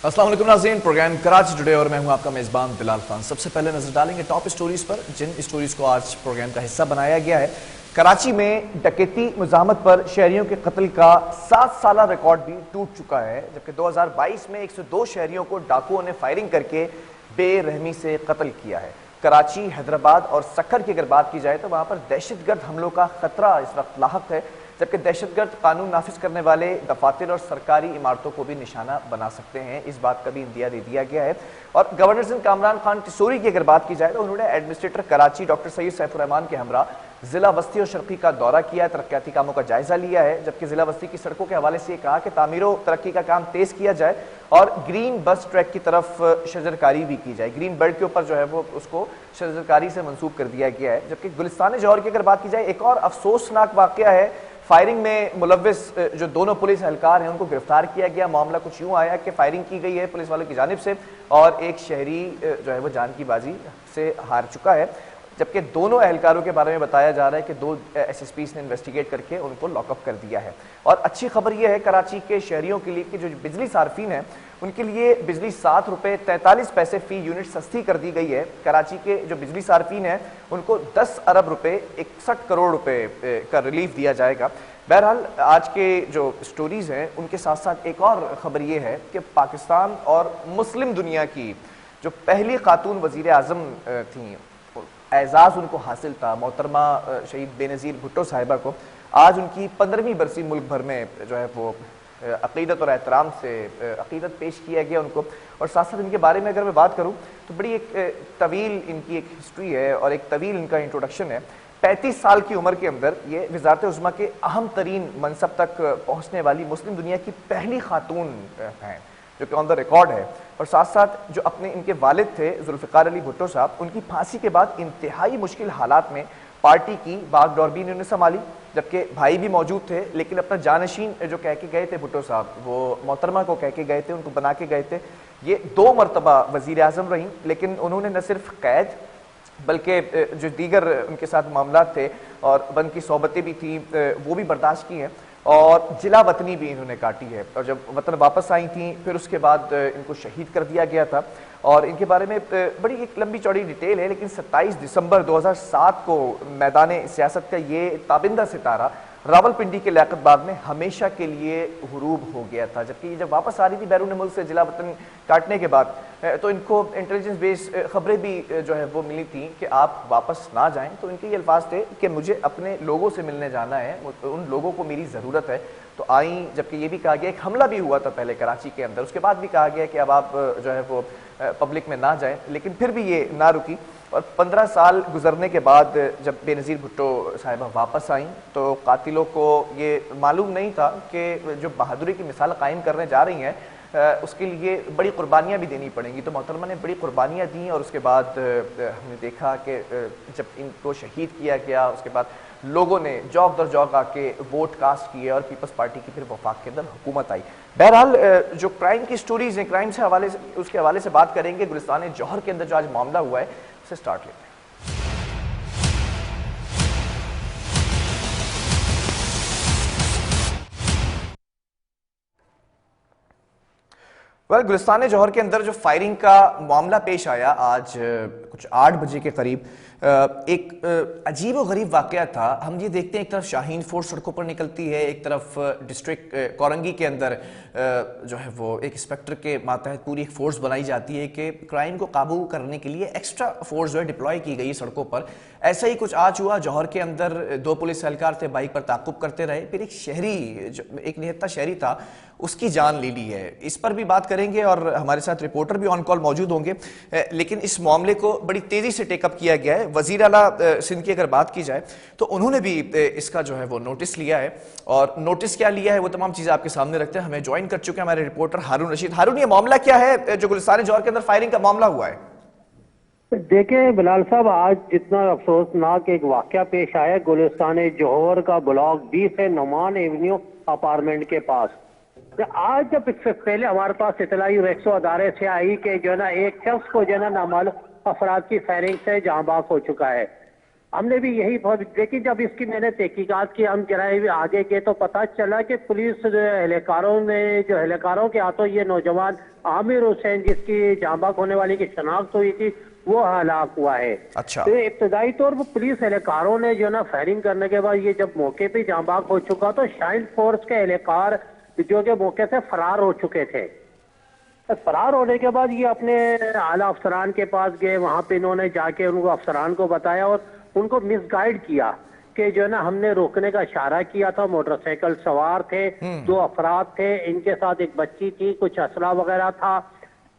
अस्सलाम वालेकुम नाज़रीन, प्रोग्राम कराची टुडे और मैं हूं आपका मेज़बान बिलाल खान। सबसे पहले नजर डालेंगे टॉप स्टोरीज पर, जिन स्टोरीज को आज प्रोग्राम का हिस्सा बनाया गया है। कराची में डकैती मुज़ाहमत पर शहरियों के कत्ल का 7 साला रिकॉर्ड भी टूट चुका है, जबकि 2022 में 102 शहरियों को डाकुओं ने फायरिंग करके बेरहमी से कत्ल किया है। कराची, हैदराबाद और सक्खर की अगर बात की जाए तो वहां पर दहशतगर्द हमलों का खतरा इस वक्त लाहक है, जबकि दहशतगर्द कानून नाफिज करने वाले दफातर और सरकारी इमारतों को भी निशाना बना सकते हैं। इस बात का भी इंदिया दे दिया गया है। और गवर्नर सिंध कामरान खान टिसोरी की अगर बात की जाए तो उन्होंने एडमिनिस्ट्रेटर कराची डॉक्टर सैयद सैफुर रहमान के हमरा जिला वस्ती और शर्की का दौरा किया, तरक्याती कामों का जायजा लिया है, जबकि जिला वस्ती की सड़कों के हवाले से कहा कि तामीर और तरक्की का काम तेज किया जाए और ग्रीन बस ट्रैक की तरफ शजरकारी भी की जाए। ग्रीन बेल्ट के ऊपर जो है वो उसको शजरकारी से मंसूब कर दिया गया है। जबकि गुलिस्तान जौहर की अगर बात की जाए, एक और अफसोसनाक वाकया है। फायरिंग में मुलव्विस जो दोनों पुलिस एहलकार हैं उनको गिरफ्तार किया गया। मामला कुछ यूं आया कि फायरिंग की गई है पुलिस वालों की जानिब से और एक शहरी जो है वो जान की बाजी से हार चुका है, जबकि दोनों एहलकारों के बारे में बताया जा रहा है कि 2 SSPs ने इन्वेस्टिगेट करके उनको लॉकअप कर दिया है। और अच्छी खबर यह है कराची के शहरियों के लिए कि जो बिजली सार्फिन हैं उनके लिए बिजली 7 रुपये 43 पैसे फी यूनिट सस्ती कर दी गई है। कराची के जो बिजली सार्फिन हैं उनको 10 अरब रुपए 61 करोड़ रुपए का रिलीफ दिया जाएगा। बहरहाल आज के जो स्टोरीज हैं उनके साथ साथ एक और खबर ये है कि पाकिस्तान और मुस्लिम दुनिया की जो पहली खातून वजीर आजम थी, एजाज उनको हासिल था, मोहतरमा शहीद बेनज़ीर भुट्टो साहिबा को आज उनकी 15वीं बरसी मुल्क भर में जो है वो अकीदत और एहतराम से अकीदत पेश किया गया उनको। और साथ साथ इनके बारे में अगर मैं बात करूं तो बड़ी एक तवील इनकी एक हिस्ट्री है और एक तवील इनका इंट्रोडक्शन है। 35 साल की उम्र के अंदर ये वज़ारत उज़्मा के अहम तरीन मनसब तक पहुँचने वाली मुस्लिम दुनिया की पहली खातून हैं, जो कि ऑन द रिकॉर्ड है। और साथ साथ जो अपने इनके वालिद थे जुल्फ़िकार अली भुट्टो साहब, उनकी फांसी के बाद इंतहाई मुश्किल हालात में पार्टी की बागडोर भी इन्होंने संभाली, जबकि भाई भी मौजूद थे, लेकिन अपना जानशीन जो कह के गए थे भुट्टो साहब, वो मोहतरमा को कह के गए थे, उनको बना के गए थे। ये 2 मरतबा वज़ीर आज़म रहीं, लेकिन उन्होंने न सिर्फ कैद बल्कि जो दीगर उनके साथ मामला थे और बन की सोबतें भी थी वो भी बर्दाश्त की हैं और जिला वतनी भी इन्होंने काटी है। और जब वतन वापस आई थी फिर उसके बाद इनको शहीद कर दिया गया था। और इनके बारे में बड़ी एक लंबी चौड़ी डिटेल है, लेकिन 27 दिसंबर 2007 को मैदान सियासत का ये ताबिंदा सितारा रावलपिंडी के लियाकत बाग में हमेशा के लिए हुरूब हो गया था। जबकि ये जब वापस आ रही थी बैरून मुल्क से जिला वतन काटने के बाद, तो इनको इंटेलिजेंस बेस्ड खबरें भी जो है वो मिली थी कि आप वापस ना जाएं। तो इनके ये अल्फाज थे कि मुझे अपने लोगों से मिलने जाना है, उन लोगों को मेरी ज़रूरत है। तो आई, जबकि ये भी कहा गया, एक हमला भी हुआ था पहले कराची के अंदर, उसके बाद भी कहा गया कि अब आप जो है वो पब्लिक में ना जाएं, लेकिन फिर भी ये ना रुकी। और 15 साल गुजरने के बाद जब बेनज़ीर भुट्टो साहिबा वापस आईं तो कातिलों को ये मालूम नहीं था कि जो बहादुरी की मिसाल कायम करने जा रही हैं उसके लिए बड़ी कुर्बानियाँ भी देनी पड़ेंगी। तो मोहतरमा ने बड़ी कुर्बानियाँ दी और उसके बाद हमने देखा कि जब इनको शहीद किया गया उसके बाद लोगों ने जौक दर जौक आके वोट कास्ट किए और पीपल्स पार्टी की फिर वफाक के अंदर हुकूमत आई। बहरहाल जो क्राइम की स्टोरीज हैं, क्राइम से हवाले से उसके हवाले से बात करेंगे। गुलिस्तान जौहर के अंदर जो आज मामला हुआ है उसे स्टार्ट लेते हैं। गुलिस्तान जौहर के अंदर जो फायरिंग का मामला पेश आया आज कुछ 8 बजे के करीब, एक अजीब और गरीब वाकया था। हम ये देखते हैं एक तरफ शाहीन फोर्स सड़कों पर निकलती है, एक तरफ डिस्ट्रिक्ट कोरंगी के अंदर जो है वो एक इंस्पेक्टर के मातहत पूरी एक फोर्स बनाई जाती है कि क्राइम को काबू करने के लिए एक्स्ट्रा फोर्स जो है डिप्लॉय की गई सड़कों पर। ऐसा ही कुछ आज हुआ। जौहर के अंदर 2 पुलिस एहलकार थे, बाइक पर ताकुब करते रहे, फिर एक शहरी एक निहत्था शहरी था उसकी जान ले ली है। इस पर भी बात करेंगे और हमारे साथ रिपोर्टर भी ऑन कॉल मौजूद होंगे। लेकिन इस मामले को बड़ी तेजी से टेकअप किया गया है। वजीर आला सिंध की अगर बात की जाए तो उन्होंने भी इसका जो है वो नोटिस लिया है और नोटिस क्या लिया है वो तमाम चीजें आपके सामने रखते हैं। हमें ज्वाइन कर चुके हैं हमारे रिपोर्टर हारून रशीद। हारून, ये मामला क्या है जो गुलिस्तान जौहर के अंदर फायरिंग का मामला हुआ है? देखें बिलाल साहब, आज जितना अफसोसनाक एक वाकया पेश आया गुलिस्तान जौहर का ब्लॉक 20 है, नोमान एवेन्यू अपार्टमेंट के पास। आज जब इससे पहले हमारे पास इतलाई रेक्सो अदारे से आई कि जो है ना एक शख्स को जो है ना नामालूम अफराद की फायरिंग से जहां बाग हो चुका है। हमने भी यही लेकिन जब इसकी मैंने तहकीकात की, हम जरा भी आगे गए तो पता चला कि पुलिस एहलकारों के हाथों ये नौजवान आमिर हुसैन, जिसकी जांबाक होने वाली की शनाख्त हुई थी, वो हलाक हुआ है। अच्छा। तो इब्तदाई तौर पर पुलिस एहलकारों ने जो ना फायरिंग करने के बाद ये जब मौके पे जांबाक हो चुका तो शाइन फोर्स के एहलकार जो कि मौके से फरार हो चुके थे। फरार होने के बाद ये अपने आला अफसरान के पास गए, वहां पे इन्होंने जाके उनको अफसरान को बताया और उनको मिसगाइड किया कि जो है ना हमने रोकने का इशारा किया था, मोटरसाइकिल सवार थे, 2 अफराद थे, इनके साथ एक बच्ची थी, कुछ असला वगैरह था,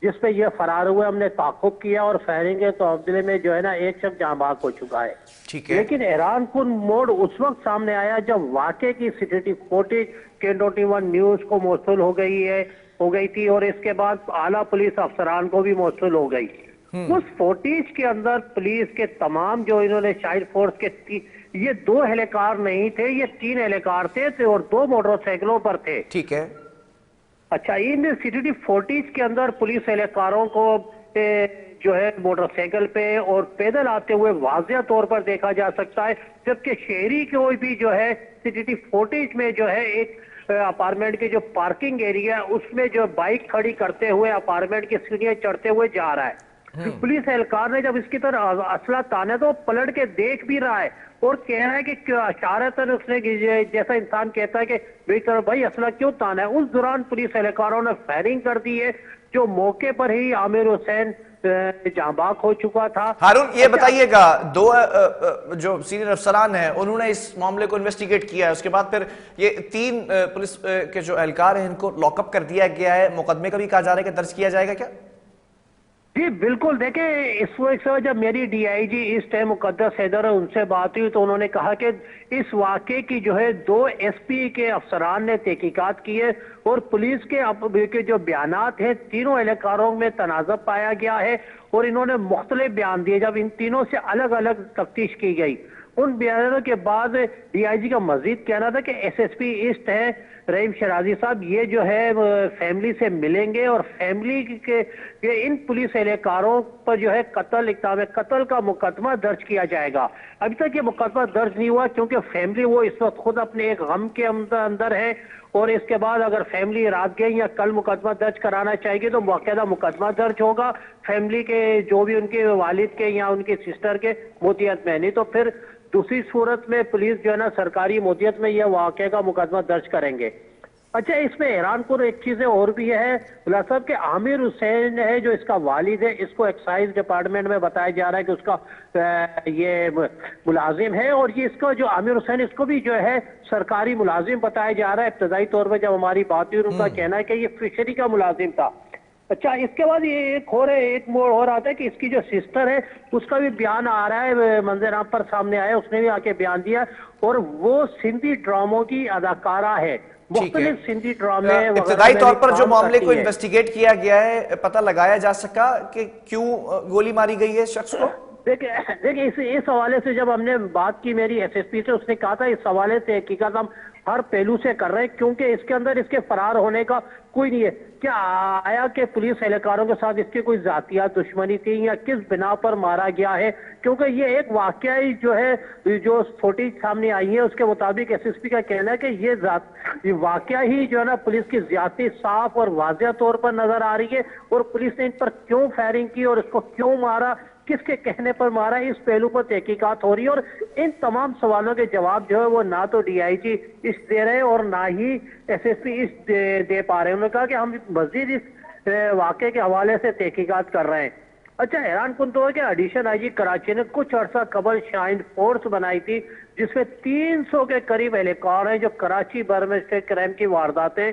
जिसपे ये फरार हुए। हमने ताक़ुब किया और फायरिंग के तबदले में जो है ना एक शख्स जांबाक हो चुका है। ठीक है। लेकिन हैरान कुन मोड़ उस वक्त सामने आया जब वाकई की CCTV फुटेज K21 न्यूज को मौसूल हो गई थी और इसके बाद आला पुलिस अफसरान को भी मौसूल हो गई। उस फुटेज के अंदर पुलिस के तमाम जो इन्होंने शाइन फोर्स के ये 2 एहलकार नहीं थे, ये 3 एहलकार थे और 2 मोटरसाइकिलों पर थे। ठीक है। अच्छा, इन CCTV फुटेज के अंदर पुलिस एहलकारों को जो है मोटरसाइकिल पे और पैदल आते हुए वाज़िया तौर पर देखा जा सकता है, जबकि शहरी को भी जो है CCTV फुटेज में जो है एक अपार्टमेंट के जो पार्किंग एरिया है उसमें जो बाइक खड़ी करते हुए अपार्टमेंट की सीढ़ियां चढ़ते हुए जा रहा है। पुलिस एहलकार ने जब इसकी तरफ असला ताने तो पलट के देख भी रहा है और कह रहा है कि इशारतन उसने जैसा इंसान कहता है कि भाई असला क्यों ताना है। उस दौरान पुलिस एहलकारों ने फायरिंग कर दी है, जो मौके पर ही आमिर हुसैन जांबाक हो चुका था। हारून, ये बताइएगा, 2 जो सीनियर अफसरान हैं उन्होंने इस मामले को इन्वेस्टिगेट किया है, उसके बाद फिर ये 3 पुलिस के जो एहलकार हैं इनको लॉकअप कर दिया गया है, मुकदमे का भी कहा जा रहा है कि दर्ज किया जाएगा क्या? जी बिल्कुल, देखें इस वक्त जब मेरी DIG इस टाइम मुकद्दस हैदर है उनसे बात हुई तो उन्होंने कहा कि इस वाक़े की जो है 2 SP के अफसरान ने तहकीकात की है और पुलिस के जो बयानात हैं तीनों एहलकारों में तनाज़ुब पाया गया है और इन्होंने मुख्तलिफ बयान दिए। जब इन तीनों से अलग अलग तफ्तीश की गई, उन बयानों के बाद DIG का मजीद कहना था कि SSP ईस्ट है रहीम शराजी साहब, ये जो है फैमिली से मिलेंगे और फैमिली के इन पुलिस एहलकारों पर जो है कत्ल का मुकदमा दर्ज किया जाएगा। अभी तक ये मुकदमा दर्ज नहीं हुआ क्योंकि फैमिली वो इस वक्त खुद अपने एक गम के अंदर है और इसके बाद अगर फैमिली रात गई या कल मुकदमा दर्ज कराना चाहेगी तो बाकायदा मुकदमा दर्ज होगा फैमिली के जो भी उनके वालिद के या उनके सिस्टर के मोतियत में, नहीं तो फिर दूसरी सूरत में पुलिस जो है ना सरकारी मोतियत में यह वाक़े का मुकदमा दर्ज करेंगे। अच्छा, इसमें हैरान कुन एक चीजें और भी है बुला साहब कि आमिर हुसैन है जो इसका वालिद है, इसको एक्साइज डिपार्टमेंट में बताया जा रहा है कि उसका ये मुलाजिम है और ये इसका जो आमिर हुसैन इसको भी जो है सरकारी मुलाजिम बताया जा रहा है। इब्तदाई तौर पर जब हमारी बात हुई उनका कहना है कि ये फिशरी का मुलाजिम था। अच्छा, इसके बाद ये एक मोड़ हो रहा था कि इसकी जो सिस्टर है उसका भी बयान आ रहा है, मंजर आम पर सामने आया, उसने भी आके बयान दिया और वो सिंधी ड्रामों की अदाकारा है, मुख्तलिफ सिंधी ड्रामे। इब्तदाई तौर पर जो मामले को इन्वेस्टिगेट किया गया है, पता लगाया जा सका कि क्यों गोली मारी गई है शख्स को? देखिए इस हवाले से जब हमने बात की मेरी SSP से, उसने कहा था इस हवाले से हकीकत हम हर पहलू से कर रहे हैं क्योंकि इसके अंदर इसके फरार होने का कोई नहीं है। क्या आया कि पुलिस एहलकारों के साथ इसकी कोई जातियात दुश्मनी थी या किस बिना पर मारा गया है, क्योंकि ये एक वाकया ही जो है जो फुटेज सामने आई है उसके मुताबिक SSP का कहना है कि ये वाकया ही जो है ना पुलिस की ज्यादती साफ और वाज़िया तौर पर नजर आ रही है और पुलिस ने इन पर क्यों फायरिंग की और इसको क्यों मारा, किसके कहने पर मारा, इस पहलू पर तहकीकात हो रही है और इन तमाम सवालों के जवाब जो है वो ना तो DIG इस दे रहे और ना ही SSP इस दे पा रहे हैं। उन्होंने कहा कि हम मजीद इस वाक़े के हवाले से तहकीकात कर रहे हैं। अच्छा, हैरान कुन तो है कि एडिशन IG कराची ने कुछ अर्सा कबल शाइन फोर्स बनाई थी जिसमें 300 के करीब एहलकार हैं जो कराची भर में स्टेट क्राइम की वारदातें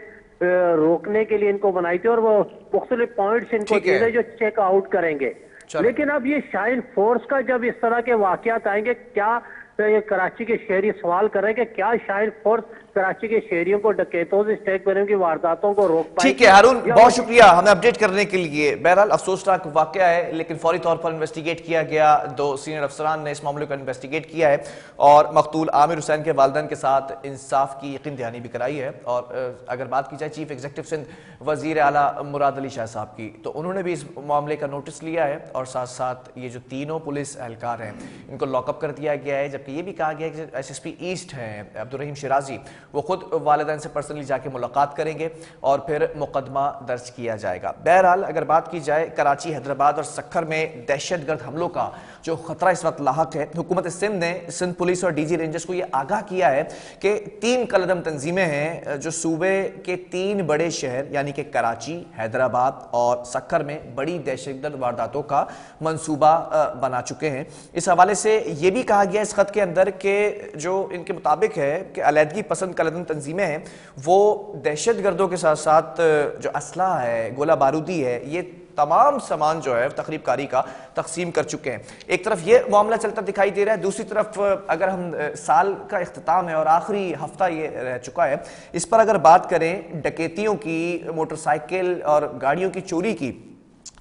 रोकने के लिए इनको बनाई थी और वो मुख्तलिफ पॉइंट्स इनको दिए थे जो चेक आउट करेंगे। लेकिन अब ये शाइन फोर्स का जब इस तरह के वाकयात आएंगे, क्या ये कराची के शहरी सवाल कर रहे हैं कि क्या शाइन फोर्स कराची के शहरियों को, डकैतों से, स्टैक पैरों की वारदातों को रोक पाए? ठीक है हारून, बहुत शुक्रिया हमें अपडेट करने के लिए। बहरहाल अफसोसनाक वाकया है, लेकिन फौरी तौर पर इन्वेस्टिगेट किया गया। 2 सीनियर अफसरान ने इस मामले को इन्वेस्टिगेट किया है और मकतूल आमिर हुसैन के वालिदैन के साथ इंसाफ की यकीन दहानी भी कराई है। और अगर बात की जाए चीफ एग्जीक्यूटिव सिंध वजीर आला मुराद अली शाह साहब की, तो उन्होंने भी इस मामले का नोटिस लिया है और साथ साथ ये जो तीनों पुलिस एहलकार हैं इनको लॉकअप कर दिया गया है। जबकि ये भी कहा गया है कि SSP ईस्ट हैं अब्दुल रहीम शिराजी, वो खुद वालिदैन से पर्सनली जाके मुलाकात करेंगे और फिर मुकदमा दर्ज किया जाएगा। बहरहाल अगर बात की जाए कराची, हैदराबाद और सक्खर में दहशतगर्द हमलों का जो खतरा इस वक्त लाहक है, हुकूमत सिंध ने सिंध पुलिस और DG रेंजर्स को यह आगाह किया है कि 3 कलअदम तंजीमें हैं जो सूबे के 3 बड़े शहर यानी कि कराची, हैदराबाद और सक्खर में बड़ी दहशतगर्द वारदातों का मंसूबा बना चुके हैं। इस हवाले से यह भी कहा गया इस खत के अंदर कि जो इनके मुताबिक है कि अलहदगी पसंद कलअदम तंजीमें हैं वो दहशतगर्दों के साथ साथ जो असला है, गोला बारूदी है, ये तमाम सामान जो है तकरीब कारी का तकसीम कर चुके हैं। एक तरफ ये मामला चलता दिखाई दे रहा है, दूसरी तरफ अगर हम साल का इख्तिताम है और आखिरी हफ्ता ये रह चुका है, इस पर अगर बात करें डकैतियों की, मोटरसाइकिल और गाड़ियों की चोरी की,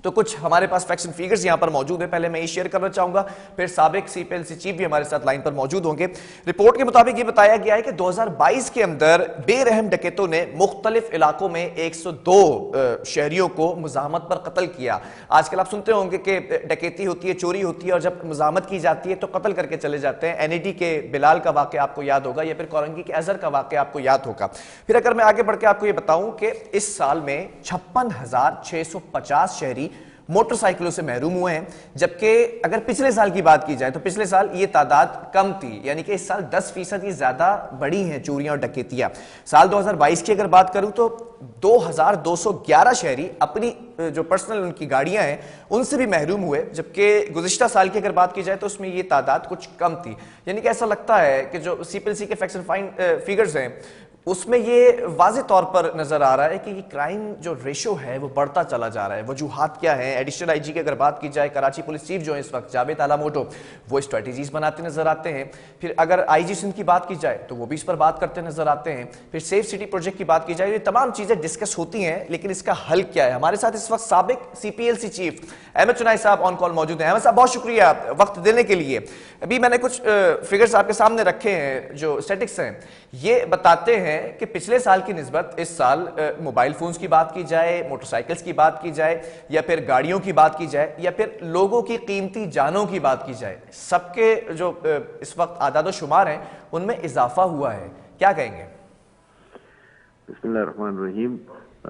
तो कुछ हमारे पास फैक्ट्स एंड फिगर्स यहां पर मौजूद है। पहले मैं ये शेयर करना चाहूंगा, फिर साबिक CPLC चीफ भी हमारे साथ लाइन पर मौजूद होंगे। रिपोर्ट के मुताबिक ये बताया गया है कि 2022 के अंदर बेरहम डकैतों ने मुख्तलिफ इलाकों में 102 शहरियों को मुज़ाहमत पर कत्ल किया। आजकल आप सुनते होंगे कि डकैती होती है, चोरी होती है और जब मुज़ाहमत की जाती है तो कत्ल करके चले जाते हैं। NAD के बिलाल का वाकया आपको याद होगा या फिर कोरंगी के अजहर का वाकया आपको याद होगा। फिर अगर मैं आगे बढ़ के आपको ये बताऊं कि इस साल में 56,650 शहरी मोटरसाइकिलों से महरूम हुए हैं, जबकि अगर पिछले साल की बात की जाए तो पिछले साल ये तादाद कम थी, यानी कि इस साल 10% ये ज्यादा बढ़ी हैं चोरियां और डकैतियां। साल 2022 की अगर बात करूं तो 2211 शहरी अपनी जो पर्सनल उनकी गाड़ियां हैं उनसे भी महरूम हुए, जबकि गुज़िश्ता साल की अगर बात की जाए तो उसमें ये तादाद कुछ कम थी। यानी कि ऐसा लगता है कि जो CPLC के फैक्ट्स एंड फिगर्स हैं उसमें ये वाज़े तौर पर नजर आ रहा है कि क्राइम जो रेशो है वो बढ़ता चला जा रहा है। वजूहात क्या है? एडिशनल IG की अगर बात की जाए, कराची पुलिस चीफ जो है इस वक्त जावेद आला मोटो, वो स्ट्रेटजीज बनाते नजर आते हैं। फिर अगर IG सिंध की बात की जाए तो वो भी इस पर बात करते नजर आते हैं। फिर सेफ सिटी प्रोजेक्ट की बात की जाए, ये तमाम चीजें डिस्कस होती हैं, लेकिन इसका हल क्या है? हमारे साथ इस वक्त साबिक CPLC चीफ अहमद चुनाई साहब ऑन कॉल मौजूद हैं। अहमद साहब बहुत शुक्रिया वक्त देने के लिए। अभी मैंने कुछ फिगर्स आपके सामने रखे हैं जो स्टैटिक्स हैं, ये बताते हैं कि पिछले साल की निस्बत इस साल मोबाइल फोन्स की बात की जाए, मोटरसाइकिल्स की बात की जाए या फिर गाड़ियों की बात की जाए या फिर लोगों की कीमती जानों की बात की जाए, सबके जो इस वक्त आदाद शुमार हैं उनमें इजाफा हुआ है। क्या कहेंगे? बिस्मिल्लाहिर्रहमानिर्रहीम।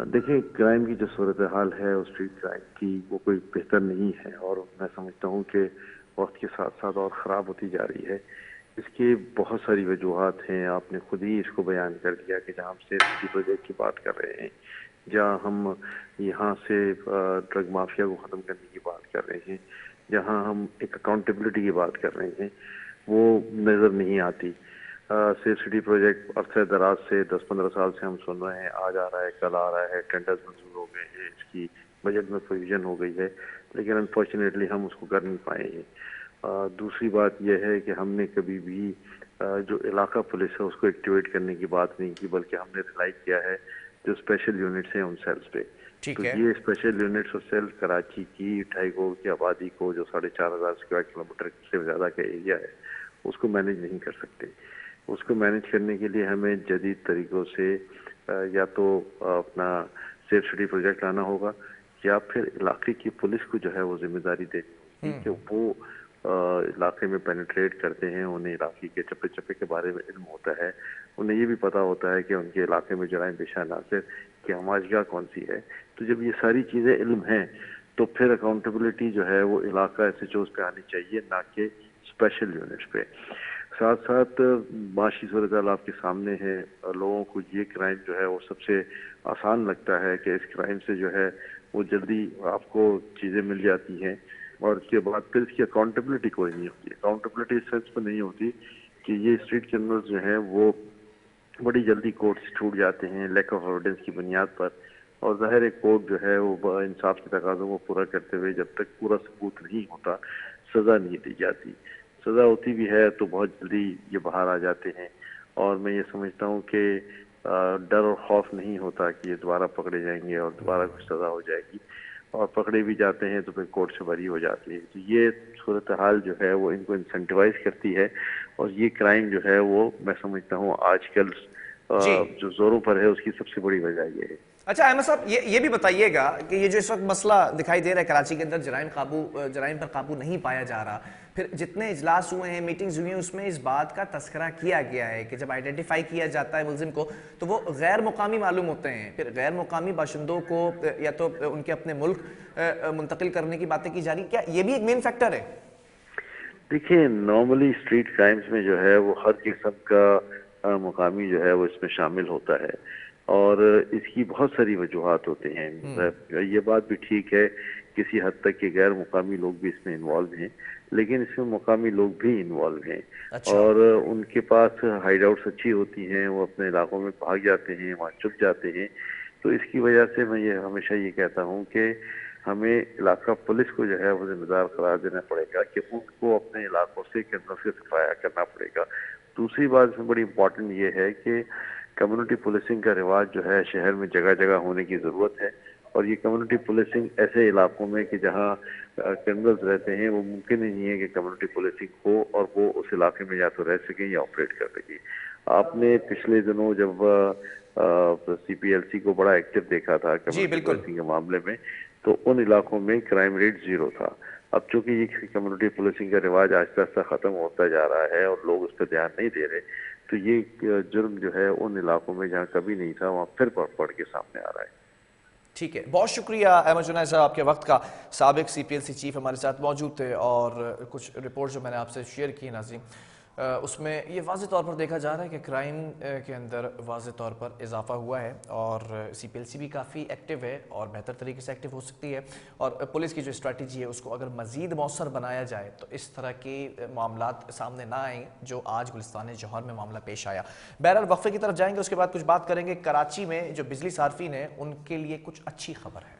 देखिए, क्राइम की जो सूरत हाल है उस स्ट्रीट क्राइम की वो कोई बेहतर नहीं है और मैं समझता हूँ कि वक्त के साथ साथ और ख़राब होती जा रही है। इसकी बहुत सारी वजूहात हैं, आपने खुद ही इसको बयान कर दिया कि जहाँ हम सेफ सिटी प्रोजेक्ट की बात कर रहे हैं, जहाँ हम यहाँ से ड्रग माफिया को ख़त्म करने की बात कर रहे हैं, जहाँ हम एक अकाउंटेबिलिटी की बात कर रहे हैं, वो नज़र नहीं आती। सेफ सिटी प्रोजेक्ट अरसे दराज से 10-15 साल से हम सुन रहे हैं, आज आ रहा है, कल आ रहा है, टेंडर्स मंजूर हो गए हैं, इसकी बजट में प्रोविजन हो गई है, लेकिन अनफॉर्चुनेटली हम उसको कर नहीं पाए हैं। दूसरी बात यह है कि हमने कभी भी जो इलाका पुलिस है उसको एक्टिवेट करने की बात नहीं की, बल्कि हमने रिलाई किया है जो स्पेशल यूनिट्स हैं उन सेल्स पे। तो ये स्पेशल यूनिट्स और सेल कराची की 2.5 करोड़ की आबादी को, जो 4,500 स्क्वायर किलोमीटर से ज़्यादा का एरिया है, उसको मैनेज नहीं कर सकते। उसको मैनेज करने के लिए हमें जदीद तरीक़ों से या तो अपना सेफ सिटी प्रोजेक्ट लाना होगा या फिर इलाके की पुलिस को जो है वो जिम्मेदारी देनी होगी कि वो इलाके में पेनिट्रेट करते हैं, उन्हें इलाके के चप्पे चप्पे के बारे में इल्म होता है, उन्हें ये भी पता होता है कि उनके इलाके में जराइम पेशा नासिर की हमाजगा कौन सी है। तो जब ये सारी चीज़ें इल्म हैं तो फिर अकाउंटेबिलिटी जो है वो इलाका SHOs पे आनी चाहिए, ना कि स्पेशल यूनिट्स पे। साथ साथ माशी सूरत आपके सामने है, लोगों को ये क्राइम जो है वो सबसे आसान लगता है कि इस क्राइम से जो है वो जल्दी आपको चीज़ें मिल जाती हैं और उसके बाद फिर इसकी अकाउंटेबिलिटी कोई नहीं होती। अकाउंटेबिलिटी इस सेंस पर नहीं होती कि ये स्ट्रीट क्रिमिनल्स जो हैं वो बड़ी जल्दी कोर्ट से छूट जाते हैं लैक ऑफ एविडेंस की बुनियाद पर, और ज़ाहिर है कोर्ट जो है वो इंसाफ के तकाज़ों को पूरा करते हुए जब तक पूरा सबूत नहीं होता सज़ा नहीं दी जाती। सज़ा होती भी है तो बहुत जल्दी ये बाहर आ जाते हैं اور میں یہ سمجھتا ہوں کہ ڈر اور خوف نہیں ہوتا کہ یہ دوبارہ پکڑے جائیں گے اور دوبارہ کچھ سزا ہو جائے گی، اور پکڑے بھی جاتے ہیں تو پھر کورٹ سے بری ہو جاتی ہے. تو یہ صورتحال جو ہے وہ ان کو انسینٹیوائز کرتی ہے، اور یہ کرائم جو ہے وہ میں سمجھتا ہوں آج کل جی جو زوروں پر ہے اس کی سب سے بڑی وجہ یہ ہے. اچھا احمد صاحب، یہ بھی بتائیے گا کہ یہ جو اس وقت مسئلہ دکھائی دے رہا ہے کراچی کے اندر، جرائم پر قابو نہیں پایا جا رہا، پھر جتنے اجلاس ہوئے ہیں، میٹنگز ہوئی ہیں، اس میں اس بات کا تذکرہ کیا گیا ہے کہ جب آئیڈینٹیفائی کیا جاتا ہے ملزم کو تو وہ غیر مقامی معلوم ہوتے ہیں، پھر غیر مقامی باشندوں کو یا تو ان کے اپنے ملک منتقل کرنے کی باتیں کی جا رہی، کیا یہ بھی ایک مین فیکٹر ہے؟ دیکھیں، نارملی اسٹریٹ کرائمز میں جو ہے وہ ہر قسم کا مقامی جو ہے وہ اس میں شامل ہوتا ہے، اور اس کی بہت ساری وجوہات ہوتے ہیں. یہ بات بھی ٹھیک ہے کسی حد تک کہ غیر مقامی لوگ بھی اس میں انوالو ہیں، لیکن اس میں مقامی لوگ بھی انوالو ہیں، اور ان کے پاس ہائیڈ آؤٹس اچھی ہوتی ہیں، وہ اپنے علاقوں میں بھاگ جاتے ہیں، وہاں چھپ جاتے ہیں. تو اس کی وجہ سے میں یہ ہمیشہ یہ کہتا ہوں کہ ہمیں علاقہ پولیس کو جو ہے وہ ذمہ دار قرار دینا پڑے گا کہ ان کو اپنے علاقوں سے کرنل سے صفایا کرنا پڑے گا. دوسری بات اس میں بڑی امپورٹنٹ یہ ہے کہ کمیونٹی پولیسنگ کا رواج جو ہے شہر میں جگہ جگہ ہونے کی ضرورت ہے، اور یہ کمیونٹی پولیسنگ ایسے علاقوں میں کہ جہاں کرمنلز رہتے ہیں وہ ممکن ہی نہیں ہے کہ کمیونٹی پولیسنگ ہو اور وہ اس علاقے میں یا تو رہ سکیں یا آپریٹ کر سکیں. آپ نے پچھلے دنوں جب سی پی ایل سی کو بڑا ایکٹیو دیکھا تھا کمیونٹی پولیسنگ کے معاملے میں، تو ان علاقوں میں کرائم ریٹ 0 تھا. اب چونکہ یہ کمیونٹی پولیسنگ کا رواج آہستہ آہستہ ختم ہوتا جا رہا ہے اور لوگ اس پہ دھیان نہیں دے رہے، تو یہ جرم جو ہے ان علاقوں میں جہاں کبھی نہیں تھا وہاں پھر بڑھ کے سامنے آ رہا ہے. ٹھیک ہے، بہت شکریہ احمد جنید صاحب آپ کے وقت کا. سابق سی پی ایل سی چیف ہمارے ساتھ موجود تھے، اور کچھ رپورٹ جو میں نے آپ سے شیئر کی ناظرین، اس میں یہ واضح طور پر دیکھا جا رہا ہے کہ کرائم کے اندر واضح طور پر اضافہ ہوا ہے، اور سی پی ایل سی بھی کافی ایکٹیو ہے اور بہتر طریقے سے ایکٹیو ہو سکتی ہے، اور پولیس کی جو اسٹریٹجی ہے اس کو اگر مزید مؤثر بنایا جائے تو اس طرح کے معاملات سامنے نہ آئیں جو آج گلستان جوہر میں معاملہ پیش آیا. بہرحال وقفے کی طرف جائیں گے، اس کے بعد کچھ بات کریں گے. کراچی میں جو بجلی صارفین ہیں ان کے لیے کچھ اچھی خبر ہے.